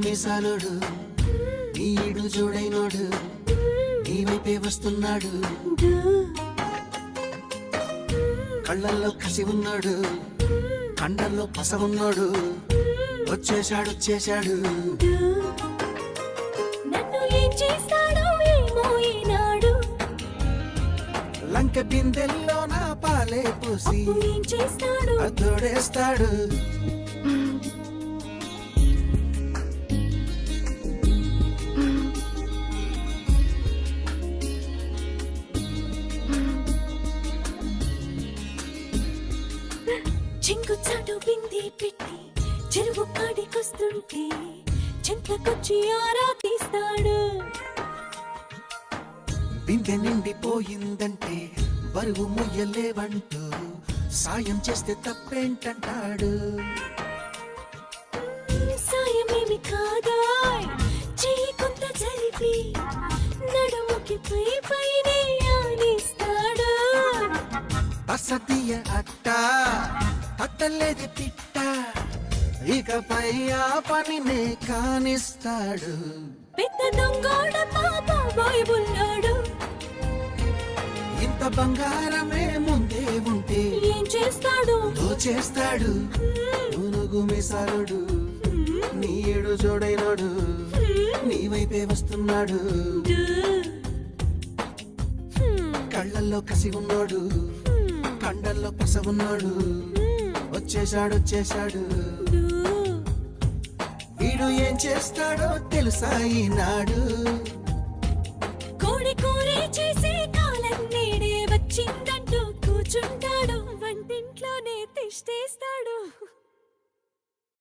మిసాలుడు ఈడు జోడైనోడు నీ వైపే వస్తున్నాడు కళ్ళల్లో కసి ఉన్నాడు కండల్లో పస ఉన్నాడు వచ్చేశాడు నన్ను ఏం చేస్తాడో ఏమో ఈనాడు లంక బిందెల్లో నా పాలే పూసి ఏం చేస్తాడు అద్దోడేస్తాడు చింగుచాటు బింది పెట్టి చెరువు కాడికొస్తుంటే చెంతకొచ్చి ఆరా తీస్తాడు బిందె నిండిపోయిందంటే బరువు ముయ్యలేవంటూ సాయం చేస్తే తప్పేంటంటాడు సాయమేమి కాదా చెయ్యి కొంత జరిపి నడుముకి పైనే ఆనిస్తాడు అసతీయ అట్టలేది పిట్ట ఇకపై ఆ పనినే కానిస్తాడు పెద్ద దొంగోడ పాపబోయ్ బుల్లాడు ఇంత బంగారమే ముందే ఉంటే ఏం చేస్తాడు దోచేస్తాడు నునుగు మిసాలుడు నీ ఏడు జోడైనోడు నీ వైపే వస్తున్నాడు కళ్ళల్లో కసి ఉన్నాడు కండల్లో పస ఉన్నాడు వచ్చేశాడు వీడు ఏం చేస్తాడో తెలుసా ఈనాడు